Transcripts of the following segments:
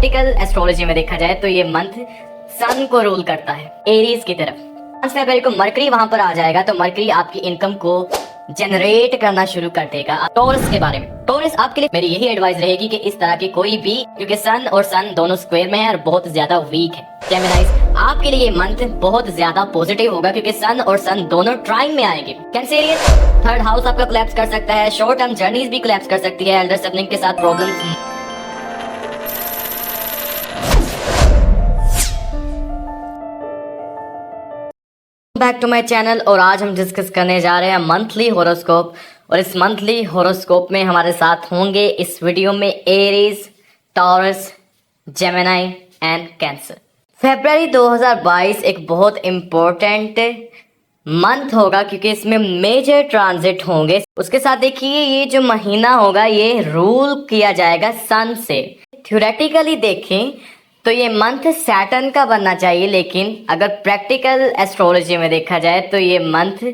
Practical astrology में देखा जाए तो ये मंथ सन को रूल करता है एरीज की तरफ। 5 फरवरी को मरकरी वहां पर आ जाएगा तो मरकरी आपकी इनकम को जनरेट करना शुरू कर देगा। टॉरस के बारे में, टॉरस आपके लिए मेरी यही एडवाइस रहेगी कि इस तरह की कोई भी, क्योंकि सन और सन दोनों स्क्वायर में है और बहुत ज्यादा वीक है। जेमिनाइज आपके लिए ये मंथ बहुत ज्यादा पॉजिटिव होगा क्योंकि सन और सन दोनों ट्राइन में आएंगे। कैंसेरियस थर्ड हाउस आपका कोलैप्स कर सकता है, शॉर्ट टर्म जर्नीज भी कोलैप्स कर सकती है, एल्डर सिबलिंग के साथ problems. Back to my channel और आज हम डिस्कस करने जा रहे हैं मंथली हॉरोस्कोप। और इस मंथली हॉरोस्कोप में हमारे साथ होंगे इस वीडियो में Aries, Taurus, Gemini and Cancer. फरवरी 2022 एक बहुत इम्पोर्टेंट मंथ होगा क्योंकि इसमें मेजर ट्रांजिट होंगे। उसके साथ देखिए ये जो महीना होगा ये रूल किया जाएगा सन से। थ्योरेटिकली देखें तो ये मंथ सैटर्न का बनना चाहिए, लेकिन अगर प्रैक्टिकल एस्ट्रोलॉजी में देखा जाए तो ये मंथ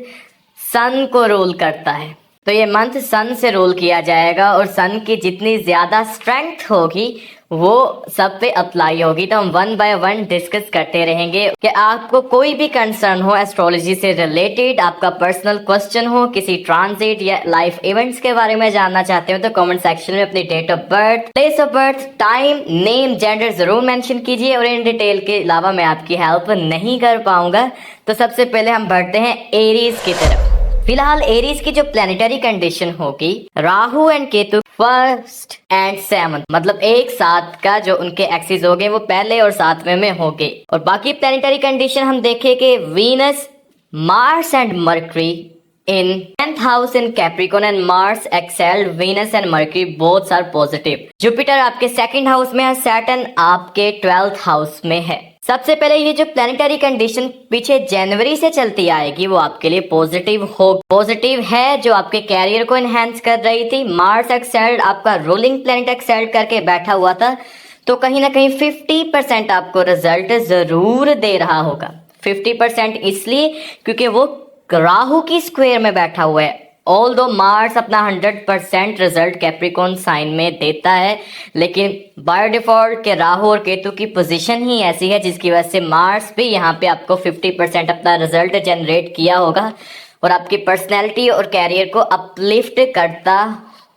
सन को रूल करता है। तो ये मंथ सन से रूल किया जाएगा और सन की जितनी ज़्यादा स्ट्रेंथ होगी वो सब पे अप्लाई होगी। तो हम वन बाय वन डिस्कस करते रहेंगे कि आपको कोई भी कंसर्न हो एस्ट्रोलॉजी से रिलेटेड, आपका पर्सनल क्वेश्चन हो, किसी ट्रांजिट या लाइफ इवेंट्स के बारे में जानना चाहते हो तो कमेंट सेक्शन में अपनी date of birth, place of birth, time, name, gender जरूर मेंशन कीजिए। और इन डिटेल के अलावा मैं आपकी हेल्प नहीं कर पाऊंगा। तो सबसे पहले हम बढ़ते हैं एरीज की तरफ। फिलहाल एरीज की जो प्लेनेटरी कंडीशन होगी, Rahu and Ketu first and seventh, मतलब एक साथ का जो उनके एक्सिस हो गए वो पहले और सातवें में हो गए। और बाकी प्लेनेटरी कंडीशन हम देखें कि Venus, Mars and mercury in 10th house in Capricorn and Mars excelled Venus and Mercury both are positive। Jupiter आपके सेकंड हाउस में है, सैटर्न आपके 12th हाउस में है। सबसे पहले ये जो प्लेनेटरी कंडीशन पीछे जनवरी से चलती आएगी वो आपके लिए पॉजिटिव है, जो आपके कैरियर को एनहेंस कर रही थी। मार्स एक्सेल्ड आपका रूलिंग प्लेनेट एक्सेल्ड करके बैठा हुआ था, तो कहीं ना कहीं 50% आपको रिजल्ट जरूर दे रहा होगा। 50% इसलिए क्योंकि वो राहु की स्क्वायर में बैठा हुआ है। ऑल दो मार्स अपना 100% रिजल्ट कैप्रिकॉर्न साइन में देता है, लेकिन बाय डिफॉल्ट के राहु और केतु की पोजीशन ही ऐसी है जिसकी वजह से मार्स भी यहाँ पे आपको 50% अपना रिजल्ट जनरेट किया होगा और आपकी पर्सनैलिटी और कैरियर को अपलिफ्ट करता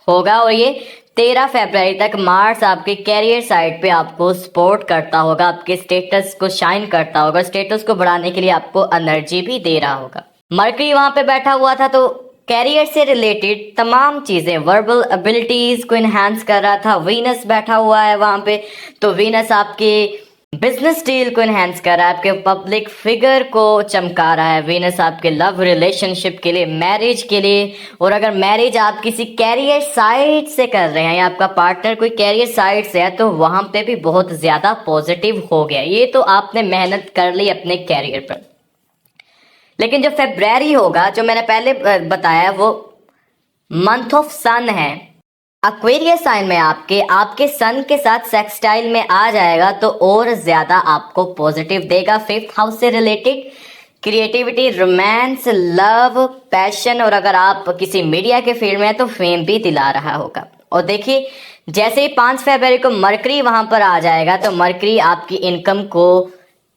होगा। और ये 13 फरवरी तक मार्स आपके कैरियर साइड पे आपको सपोर्ट करता होगा, आपके स्टेटस को शाइन करता होगा, स्टेटस को बढ़ाने के लिए आपको एनर्जी भी दे रहा होगा। मरकरी वहां पे बैठा हुआ था तो कैरियर से रिलेटेड तमाम चीजें, वर्बल एबिलिटीज को इनहेंस कर रहा था। वीनस बैठा हुआ है वहां पे, तो वीनस आपके बिजनेस डील को इनहेंस कर रहा है, आपके पब्लिक फिगर को चमका रहा है। वीनस आपके लव रिलेशनशिप के लिए, मैरिज के लिए, और अगर मैरिज आप किसी कैरियर साइड से कर रहे हैं या आपका पार्टनर कोई कैरियर साइड से है तो वहां पे भी बहुत ज्यादा पॉजिटिव हो गया। ये तो आपने मेहनत कर ली अपने कैरियर पर। लेकिन जो फरवरी होगा, जो मैंने पहले बताया, वो मंथ ऑफ सन है। एक्वेरियस साइन में आपके सन के साथ सेक्सटाइल में आ जाएगा तो और ज्यादा आपको पॉजिटिव देगा। 5th हाउस से related creativity, romance, love, passion, और अगर आप किसी मीडिया के फील्ड में है तो फेम भी दिला रहा होगा। और देखिए जैसे ही 5 फरवरी को मरकरी वहां पर आ जाएगा तो मरकरी आपकी इनकम को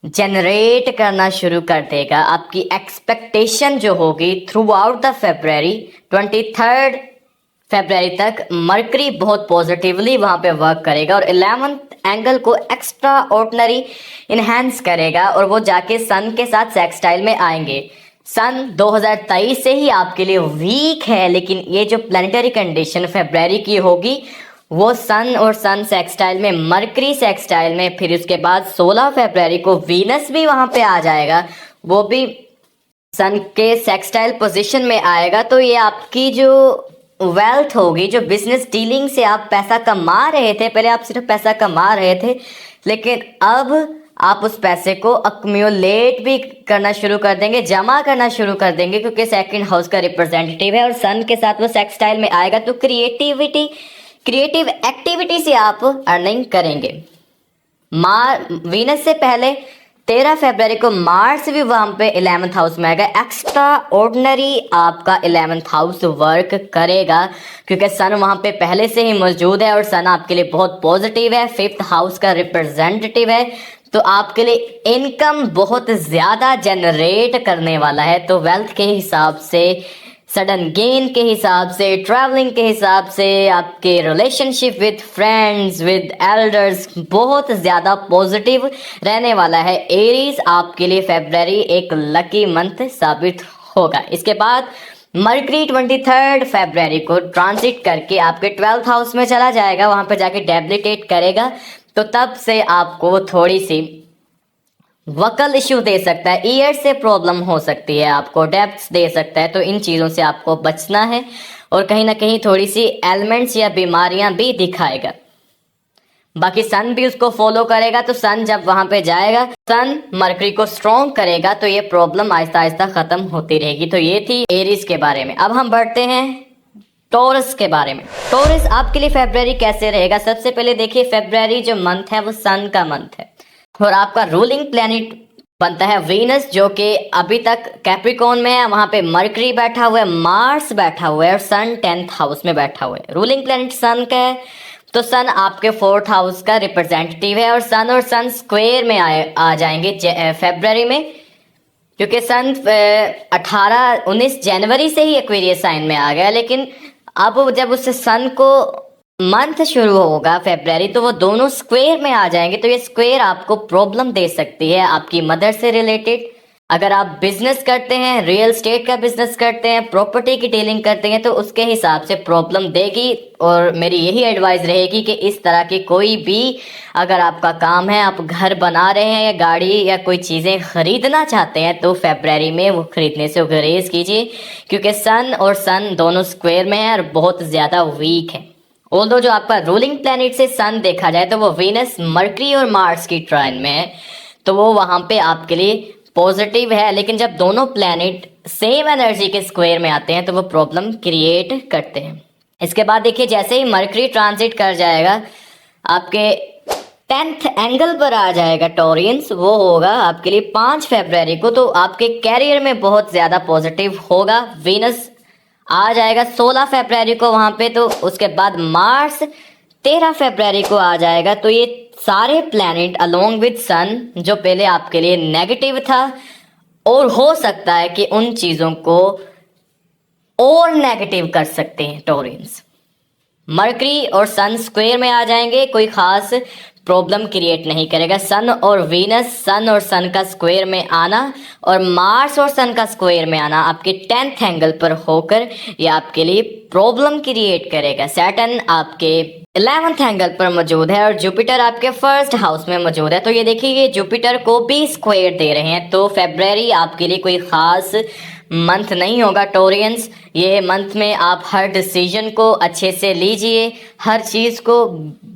जनरेट करना शुरू कर देगा। आपकी एक्सपेक्टेशन जो होगी थ्रू आउट द फरवरी, 23 फरवरी तक मरकरी बहुत पॉजिटिवली वहां पे वर्क करेगा और 11th एंगल को एक्स्ट्रा ऑर्डिनरी इनहेंस करेगा और वो जाके सन के साथ सेक्सटाइल में आएंगे। सन 2023 से ही आपके लिए वीक है, लेकिन ये जो प्लेनेटरी कंडीशन फरवरी की होगी वो सन और सन सेक्सटाइल में, मरकरी सेक्सटाइल में, फिर उसके बाद 16 फरवरी को वीनस भी वहां पे आ जाएगा, वो भी सन के सेक्सटाइल पोजीशन में आएगा। तो ये आपकी जो वेल्थ होगी, जो बिजनेस डीलिंग से आप पैसा कमा रहे थे, पहले आप सिर्फ पैसा कमा रहे थे, लेकिन अब आप उस पैसे को अक्यूमुलेट भी करना शुरू कर देंगे, जमा करना शुरू कर देंगे, क्योंकि सेकंड हाउस का रिप्रेजेंटेटिव है और सन के साथ वो सेक्सटाइल में आएगा। तो क्रिएटिव एक्टिविटी से आप अर्निंग करेंगे। वीनस से पहले 13 फरवरी को मार्स भी वहां पे 11th हाउस में आएगा। एक्स्ट्रा ऑर्डिनरी आपका 11th हाउस वर्क करेगा क्योंकि सन वहां पे पहले से ही मौजूद है और सन आपके लिए बहुत पॉजिटिव है, 5th हाउस का रिप्रेजेंटेटिव है, तो आपके लिए इनकम बहुत ज़्यादा जनरेट करने वाला है। तो वेल्थ के हिसाब से, सडन गेन के हिसाब से, ट्रैवलिंग के हिसाब से, आपके relationship with friends, with elders बहुत ज़्यादा पॉजिटिव रहने वाला है। एरीज आपके लिए फेब्रुअरी एक लकी मंथ साबित होगा। इसके बाद मरकरी 23 फरवरी को ट्रांजिट करके आपके 12th हाउस में चला जाएगा, वहाँ पे जाके डेबिलिटेट करेगा। तो तब से आपको थोड़ी सी वकल इश्यू दे सकता है, ईयर से प्रॉब्लम हो सकती है, आपको डेब्ट्स दे सकता है, तो इन चीज़ों से आपको बचना है। और कहीं ना कहीं थोड़ी सी एलिमेंट्स या बीमारियां भी दिखाएगा। बाकी सन भी उसको फॉलो करेगा, तो सन जब वहां पे जाएगा, सन मरकरी को स्ट्रॉन्ग करेगा, तो ये प्रॉब्लम आहिस्ता आहिस्ता खत्म होती रहेगी। तो ये थी एरीज के बारे में। अब हम बढ़ते हैं टॉरस के बारे में। टॉरस आपके लिए फेब्रुअरी कैसे रहेगा? सबसे पहले देखिए, फेब्रुअरी जो मंथ है वो सन का मंथ है और आपका रूलिंग प्लैनेट बनता है वीनस, जो कि अभी तक कैप्रिकॉर्न में है। वहां पे मरकरी बैठा हुआ है, मार्स बैठा हुआ है और सन 10th हाउस में बैठा हुआ है। रूलिंग प्लैनेट सन का है, तो सन आपके 4th हाउस का रिप्रेजेंटेटिव है और सन स्क्वायर में आ जाएंगे फेब्रुअरी में, क्योंकि सन 19 जनवरी से ही एक्वेरियस साइन में आ गया। लेकिन अब जब उससे सन को मंथ शुरू होगा फेब्रुअरी, तो वो दोनों स्क्वायर में आ जाएंगे। तो ये स्क्वायर आपको प्रॉब्लम दे सकती है आपकी मदर से रिलेटेड। अगर आप बिजनेस करते हैं, रियल स्टेट का बिजनेस करते हैं, प्रॉपर्टी की डीलिंग करते हैं, तो उसके हिसाब से प्रॉब्लम देगी। और मेरी यही एडवाइस रहेगी कि इस तरह की कोई भी अगर आपका काम है, आप घर बना रहे हैं या गाड़ी या कोई चीज़ें खरीदना चाहते हैं, तो फेब्रुअरी में वो खरीदने से गुरेज कीजिए, क्योंकि सन और सन दोनों स्क्वायर में है और बहुत ज़्यादा वीक है। ऑल्दो जो आपका रूलिंग प्लैनेट से सन देखा जाए तो वो वीनस, मरकरी और मार्स की ट्राइन में है, तो वो वहाँ पे आपके लिए पॉजिटिव है। लेकिन जब दोनों प्लैनेट सेम एनर्जी के स्क्वायर में आते हैं तो वो प्रॉब्लम क्रिएट करते हैं। इसके बाद देखिए, जैसे ही मरकरी ट्रांजिट कर जाएगा आपके 10th एंगल पर आ जाएगा टॉरियंस, वो होगा आपके लिए 5 फरवरी को। तो आपके कैरियर में बहुत ज़्यादा पॉजिटिव होगा। वीनस आ जाएगा 16 फरवरी को वहाँ पे, तो उसके बाद मार्स 13 फरवरी को आ जाएगा। तो ये सारे प्लैनेट अलोंग विद सन, जो पहले आपके लिए नेगेटिव था, और हो सकता है कि उन चीज़ों को और नेगेटिव कर सकते हैं टॉरियंस। मरकरी और सन स्क्वायर में आ जाएंगे, कोई खास प्रॉब्लम क्रिएट नहीं करेगा। सन और वीनस, सन और सन का स्क्वायर में आना और मार्स और सन का स्क्वायर में आना आपके 10th एंगल पर होकर ये आपके लिए प्रॉब्लम क्रिएट करेगा। सैटर्न आपके 11th एंगल पर मौजूद है और जुपिटर आपके 1st हाउस में मौजूद है। तो ये देखिए, ये जुपिटर को भी स्क्वायर दे रहे हैं। तो फेब्रुअरी आपके लिए कोई खास मंथ नहीं होगा टोरियंस। ये मंथ में आप हर डिसीजन को अच्छे से लीजिए, हर चीज़ को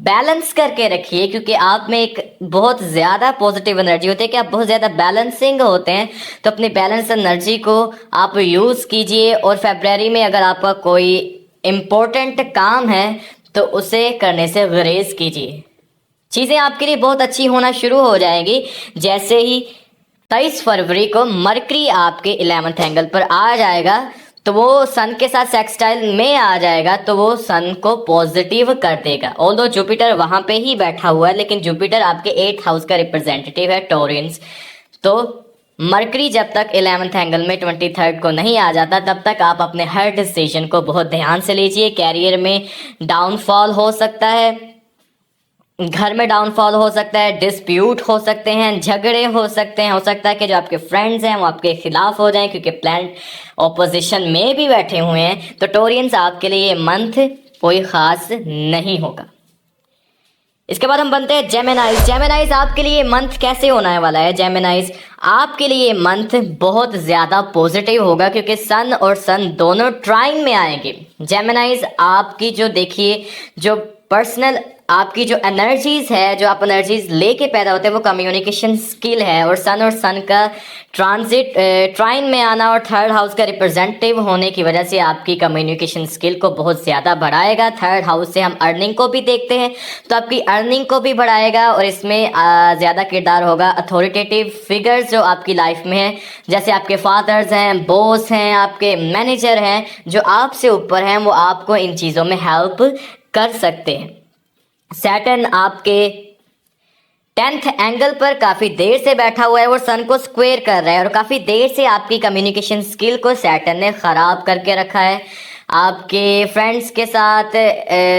बैलेंस करके रखिए, क्योंकि आप में एक बहुत ज़्यादा पॉजिटिव एनर्जी होती है कि आप बहुत ज़्यादा बैलेंसिंग होते हैं। तो अपनी बैलेंस एनर्जी को आप यूज़ कीजिए। और फेब्रुअरी में अगर आपका कोई इम्पोर्टेंट काम है तो उसे करने से गुरेज कीजिए। चीज़ें आपके लिए बहुत अच्छी होना शुरू हो जाएंगी जैसे ही 23 फरवरी को मरकरी आपके 11th एंगल पर आ जाएगा, तो वो सन के साथ सेक्सटाइल में आ जाएगा, तो वो सन को पॉजिटिव कर देगा। ऑल्दो जुपिटर वहाँ पे ही बैठा हुआ है, लेकिन जुपिटर आपके 8th हाउस का रिप्रेजेंटेटिव है टॉरियंस। तो मरकरी जब तक 11th एंगल में 23rd को नहीं आ जाता, तब तक आप अपने हर डिसीजन को बहुत ध्यान से लीजिए। कैरियर में डाउनफॉल हो सकता है, घर में डाउनफॉल हो सकता है, डिस्प्यूट हो सकते हैं, झगड़े हो सकते हैं, हो सकता है कि जो आपके फ्रेंड्स हैं वो आपके खिलाफ हो जाएं, क्योंकि प्लैनेट ऑपोजिशन में भी बैठे हुए हैं। तो टोरियंस आपके लिए ये मंथ कोई ख़ास नहीं होगा। इसके बाद हम बनते हैं जेमिनाइज। जेमिनाइज आपके लिए मंथ कैसे होने वाला है? जेमिनाइज आपके लिए मंथ बहुत ज़्यादा पॉजिटिव होगा, क्योंकि सन और सन दोनों ट्राइन में आएंगे। जेमिनाइज आपकी जो देखिए जो पर्सनल आपकी जो एनर्जीज है, जो आप एनर्जीज लेके पैदा होते हैं, वो कम्युनिकेशन स्किल है। और सन का ट्रांजिट ट्राइन में आना और थर्ड हाउस का रिप्रेजेंटेटिव होने की वजह से आपकी कम्युनिकेशन स्किल को बहुत ज़्यादा बढ़ाएगा। थर्ड हाउस से हम अर्निंग को भी देखते हैं, तो आपकी अर्निंग को भी बढ़ाएगा। और इसमें ज़्यादा किरदार होगा अथॉरिटेटिव फिगर्स जो आपकी लाइफ में है, जैसे आपके फादर्स हैं, बॉस हैं, आपके मैनेजर हैं, जो आपसे ऊपर हैं, वो आपको इन चीज़ों में हेल्प कर सकते हैं। सैटर्न आपके 10th एंगल पर काफ़ी देर से बैठा हुआ है और सन को स्क्वेयर कर रहा है, और काफ़ी देर से आपकी कम्युनिकेशन स्किल को सैटर्न ने ख़राब करके रखा है। आपके फ्रेंड्स के साथ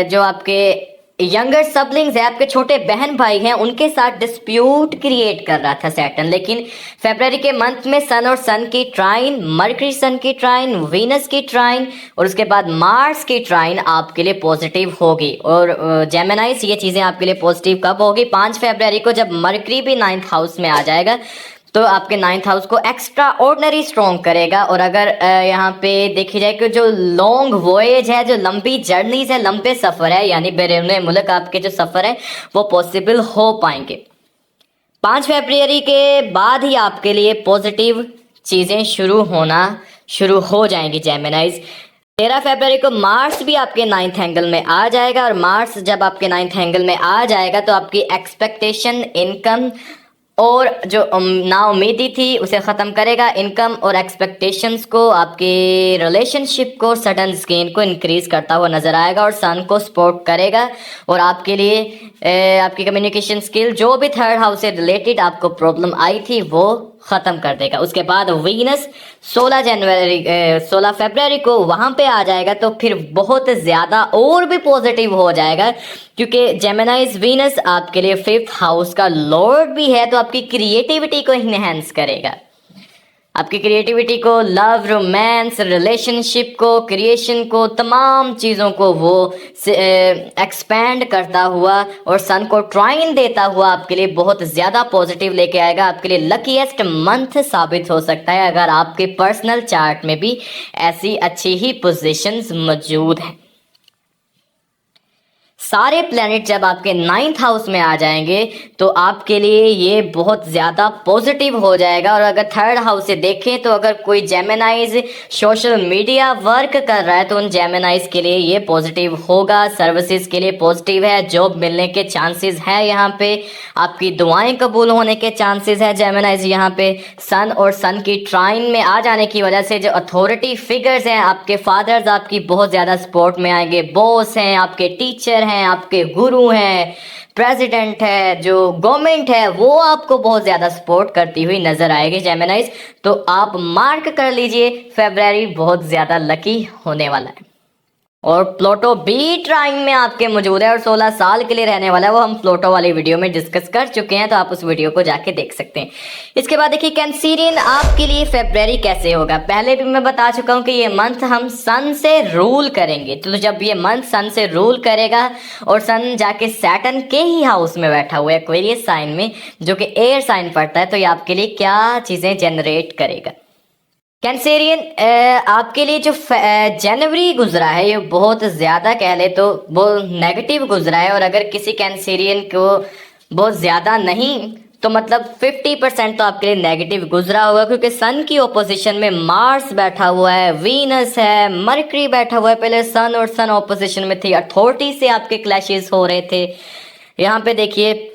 जो आपके यंगर सबलिंग्स है, आपके छोटे बहन भाई हैं, उनके साथ डिस्प्यूट क्रिएट कर रहा था सैटर्न। लेकिन फरवरी के मंथ में सन और सन की ट्राइन, मरकरी सन की ट्राइन, वीनस की ट्राइन और उसके बाद मार्स की ट्राइन आपके लिए पॉजिटिव होगी। और जेमिनाइज ये चीज़ें आपके लिए पॉजिटिव कब होगी? 5 फरवरी को, जब मरकरी भी 9th हाउस में आ जाएगा, तो आपके 9th हाउस को एक्स्ट्रा ऑर्डिनरी स्ट्रॉन्ग करेगा। और अगर यहाँ पे देखी जाए कि जो लॉन्ग वॉयज है, जो लंबी जर्नीज है, लंबे सफ़र है, यानी बैरून मुल्क आपके जो सफ़र है वो पॉसिबल हो पाएंगे। 5 फरवरी के बाद ही आपके लिए पॉजिटिव चीज़ें शुरू हो जाएंगी जेमिनाइज। 13 फरवरी को मार्स भी आपके 9th एंगल में आ जाएगा, और मार्स जब आपके 9th एंगल में आ जाएगा तो आपकी एक्सपेक्टेशन, इनकम और जो नाउमीदी थी उसे ख़त्म करेगा। इनकम और एक्सपेक्टेशंस को, आपके रिलेशनशिप को, सडन गेन को इंक्रीज़ करता हुआ नज़र आएगा और सन को सपोर्ट करेगा। और आपके लिए आपकी कम्युनिकेशन स्किल, जो भी थर्ड हाउस से रिलेटेड आपको प्रॉब्लम आई थी, वो ख़त्म कर देगा। उसके बाद वीनस 16 फरवरी को वहाँ पे आ जाएगा, तो फिर बहुत ज़्यादा और भी पॉजिटिव हो जाएगा, क्योंकि जेमिनाइज वीनस आपके लिए 5th हाउस का लॉर्ड भी है, तो आपकी क्रिएटिविटी को इन्हेंस करेगा। आपकी क्रिएटिविटी को, लव, रोमांस, रिलेशनशिप को, क्रिएशन को, तमाम चीज़ों को वो एक्सपैंड करता हुआ और सन को ट्राइन देता हुआ आपके लिए बहुत ज़्यादा पॉजिटिव लेके आएगा। आपके लिए लकीएस्ट मंथ साबित हो सकता है, अगर आपके पर्सनल चार्ट में भी ऐसी अच्छी ही पोजीशंस मौजूद हैं। सारे प्लैनेट जब आपके 9th हाउस में आ जाएंगे तो आपके लिए ये बहुत ज़्यादा पॉजिटिव हो जाएगा। और अगर थर्ड हाउस से देखें तो अगर कोई जेमिनाइज सोशल मीडिया वर्क कर रहा है तो उन जेमिनाइज के लिए ये पॉजिटिव होगा। सर्विसेज के लिए पॉजिटिव है, जॉब मिलने के चांसेस हैं, यहाँ पे आपकी दुआएं कबूल होने के चांसेस है। जेमिनाइज यहाँ पे सन और सन की ट्राइन में आ जाने की वजह से जो अथॉरिटी फिगर्स हैं, आपके फादर्स आपकी बहुत ज़्यादा सपोर्ट में आएंगे, बॉस हैं, आपके टीचर हैं, आपके गुरु हैं, प्रेसिडेंट है, जो गवर्नमेंट है, वो आपको बहुत ज़्यादा सपोर्ट करती हुई नज़र आएगी जेमिनाइज। तो आप मार्क कर लीजिए, फरवरी बहुत ज़्यादा लकी होने वाला है। और प्लूटो बी ट्राइन में आपके मौजूद है और 16 साल के लिए रहने वाला है, वो हम प्लूटो वाली वीडियो में डिस्कस कर चुके हैं, तो आप उस वीडियो को जाके देख सकते हैं। इसके बाद देखिए कैंसेरियन आपके लिए फरवरी कैसे होगा। पहले भी मैं बता चुका हूँ कि ये मंथ हम सन से रूल करेंगे, तो जब ये मंथ सन से रूल करेगा और सन जाके सैटर्न के ही हाउस में बैठा हुआ है एक्वेरियस साइन में, जो कि एयर साइन पड़ता है, तो ये आपके लिए क्या चीज़ें जनरेट करेगा। कैंसेरियन आपके लिए जो जनवरी गुजरा है ये बहुत ज़्यादा कह ले तो वो नेगेटिव गुजरा है। और अगर किसी कैंसेरियन को बहुत ज़्यादा नहीं तो मतलब 50% तो आपके लिए नेगेटिव गुजरा होगा, क्योंकि सन की ओपोजिशन में मार्स बैठा हुआ है, वीनस है, मरकरी बैठा हुआ है। पहले सन और सन ओपोजिशन में थी, अथॉरिटी से आपके क्लैशेस हो रहे थे। यहाँ पे देखिए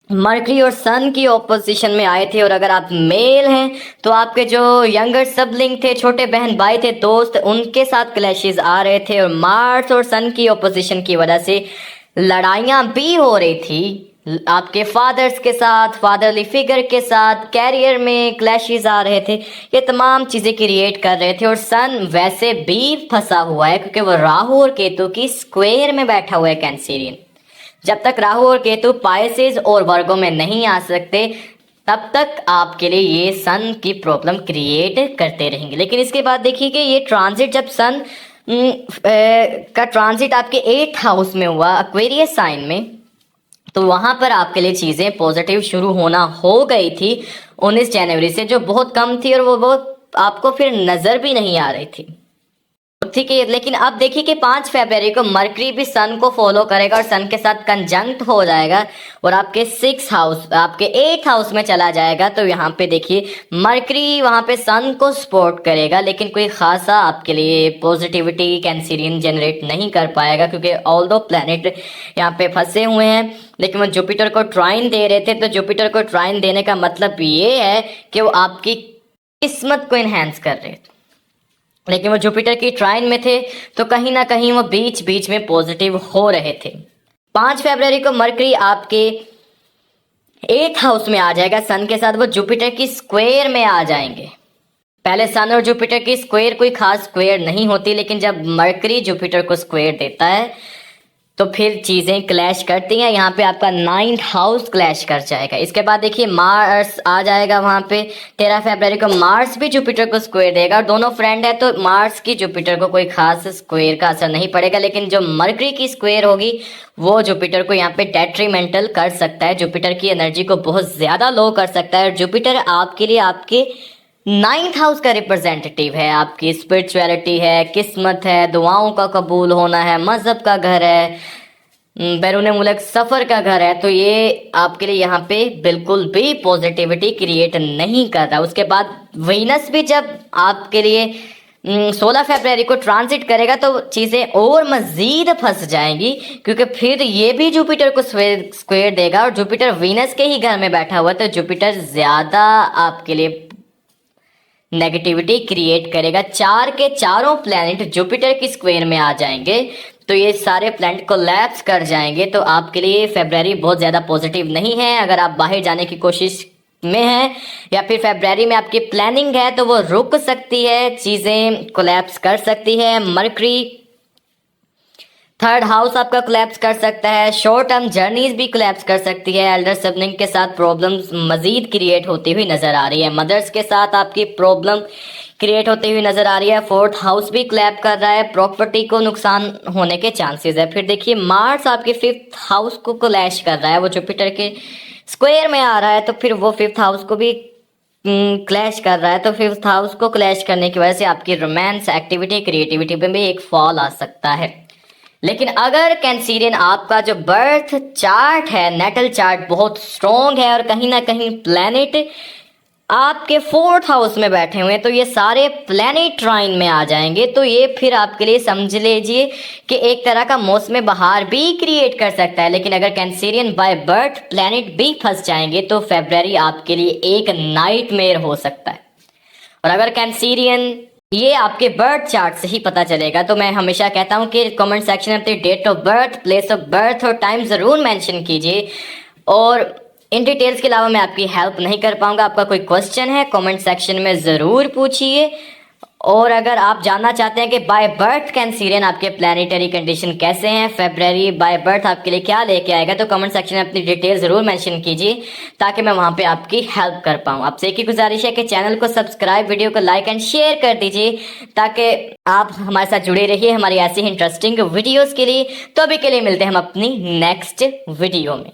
मरकरी और सन की ऑपोजिशन में आए थे। और अगर आप मेल हैं तो आपके जो यंगर सबलिंग थे, छोटे बहन भाई थे, दोस्त, उनके साथ क्लैशेस आ रहे थे। और मार्स और सन की ऑपोजिशन की वजह से लड़ाइयाँ भी हो रही थी आपके फादर्स के साथ, फादरली फिगर के साथ, कैरियर में क्लैशेस आ रहे थे। ये तमाम चीज़ें क्रिएट कर रहे थे। और सन वैसे भी फंसा हुआ है क्योंकि वो राहु और केतु की स्क्वायर में बैठा हुआ है कैंसेरियन। जब तक राहु और केतु पाइसेस और वर्गों में नहीं आ सकते तब तक आपके लिए ये सन की प्रॉब्लम क्रिएट करते रहेंगे। लेकिन इसके बाद देखिए कि ये ट्रांजिट, जब सन का ट्रांजिट आपके 8th हाउस में हुआ एक्वेरियस साइन में, तो वहाँ पर आपके लिए चीज़ें पॉजिटिव शुरू होना हो गई थी 19 जनवरी से, जो बहुत कम थी और वो बहुत आपको फिर नज़र भी नहीं आ रही थी। ठीक है, लेकिन अब देखिए कि 5 फरवरी को मरकरी भी सन को फॉलो करेगा और सन के साथ कंजंक्ट हो जाएगा और आपके 6 हाउस, आपके 8 हाउस में चला जाएगा। तो यहाँ पे देखिए मरकरी वहाँ पे सन को सपोर्ट करेगा, लेकिन कोई खासा आपके लिए पॉजिटिविटी कैंसरियन जनरेट नहीं कर पाएगा, क्योंकि ऑल दो प्लैनेट यहाँ पे फंसे हुए हैं, लेकिन वो जुपिटर को ट्राइन दे रहे थे। तो जुपिटर को ट्राइन देने का मतलब ये है कि वो आपकी किस्मत को इन्हेंस कर रहे थे, लेकिन वो जुपिटर की ट्राइन में थे तो कहीं ना कहीं वो बीच बीच में पॉजिटिव हो रहे थे। 5 फरवरी को मरकरी आपके 8th हाउस में आ जाएगा सन के साथ, वो जुपिटर की स्क्वायर में आ जाएंगे। पहले सन और जुपिटर की स्क्वायर कोई खास स्क्वायर नहीं होती, लेकिन जब मरकरी जुपिटर को स्क्वायर देता है तो फिर चीज़ें क्लैश करती हैं। यहाँ पे आपका 9th हाउस क्लैश कर जाएगा। इसके बाद देखिए मार्स आ जाएगा वहाँ पे 13 फरवरी को, मार्स भी जुपिटर को स्क्वायर देगा और दोनों फ्रेंड है, तो मार्स की जुपिटर को कोई खास स्क्वायर का असर नहीं पड़ेगा, लेकिन जो मरकरी की स्क्वायर होगी वो जुपिटर को यहाँ पे डेट्रीमेंटल कर सकता है, जुपिटर की एनर्जी को बहुत ज़्यादा लो कर सकता है। और जुपिटर आपके लिए आपके 9th हाउस का रिप्रेजेंटेटिव है, आपकी स्पिरिचुअलिटी है, किस्मत है, दुआओं का कबूल होना है, मज़हब का घर है, बैरून मुल्क सफ़र का घर है। तो ये आपके लिए यहाँ पे बिल्कुल भी पॉजिटिविटी क्रिएट नहीं कर रहा। उसके बाद वीनस भी जब आपके लिए 16 फरवरी को ट्रांजिट करेगा तो चीज़ें और मज़ीद फंस जाएंगी, क्योंकि फिर ये भी जुपिटर को स्क्वायर देगा और जुपिटर वीनस के ही घर में बैठा हुआ है, तो जुपिटर ज़्यादा आपके लिए नेगेटिविटी क्रिएट करेगा। 4 के चारों प्लैनेट जुपिटर की स्क्वायर में आ जाएंगे, तो ये सारे प्लैनेट कोलैप्स कर जाएंगे। तो आपके लिए फरवरी बहुत ज़्यादा पॉजिटिव नहीं है। अगर आप बाहर जाने की कोशिश में हैं या फिर फरवरी में आपकी प्लानिंग है तो वो रुक सकती है, चीज़ें कोलैप्स कर सकती है। मरकरी 3rd हाउस आपका कोलैप्स कर सकता है, शॉर्ट टर्म जर्नीज भी कोलैप्स कर सकती है, एल्डर सिबलिंग के साथ प्रॉब्लम्स मजीद क्रिएट होती हुई नज़र आ रही है, मदर्स के साथ आपकी प्रॉब्लम क्रिएट होती हुई नज़र आ रही है। 4th हाउस भी कोलैप्स कर रहा है, प्रॉपर्टी को नुकसान होने के चांसेस है। फिर देखिए मार्स आपके 5th हाउस को क्लैश कर रहा है, वो जुपिटर के स्क्वायर में आ रहा है, तो फिर वो 5th हाउस को भी क्लैश कर रहा है। तो 5th हाउस को क्लैश करने की वजह से आपकी रोमांस एक्टिविटी क्रिएटिविटी में भी एक फॉल आ सकता है। लेकिन अगर कैंसरियन आपका जो बर्थ चार्ट है, नेटल चार्ट बहुत स्ट्रॉन्ग है और कहीं ना कहीं प्लैनेट आपके 4th हाउस में बैठे हुए हैं, तो ये सारे प्लैनेट ट्राइन में आ जाएंगे। तो ये फिर आपके लिए समझ लीजिए कि एक तरह का मौसम बहार भी क्रिएट कर सकता है। लेकिन अगर कैंसरियन बाय बर्थ प्लैनेट भी फंस जाएंगे तो फरवरी आपके लिए एक नाइटमेयर हो सकता है। और अगर कैंसरियन ये आपके बर्थ चार्ट से ही पता चलेगा, तो मैं हमेशा कहता हूँ कि कमेंट सेक्शन में अपनी date of birth, place of birth और टाइम ज़रूर मेंशन कीजिए। और इन डिटेल्स के अलावा मैं आपकी हेल्प नहीं कर पाऊँगा। आपका कोई क्वेश्चन है कमेंट सेक्शन में ज़रूर पूछिए। और अगर आप जानना चाहते हैं कि बाय बर्थ कैंसरियन आपके प्लानिटरी कंडीशन कैसे हैं, फरवरी बाय बर्थ आपके लिए क्या लेके आएगा, तो कमेंट सेक्शन में अपनी डिटेल ज़रूर मेंशन कीजिए ताकि मैं वहां पे आपकी हेल्प कर पाऊँ। आपसे एक ही गुजारिश है कि चैनल को सब्सक्राइब, वीडियो को लाइक एंड शेयर कर दीजिए ताकि आप हमारे साथ जुड़े रहिए हमारी ऐसी इंटरेस्टिंग वीडियोज़ के लिए। तो अभी के लिए मिलते हैं हम अपनी नेक्स्ट वीडियो में।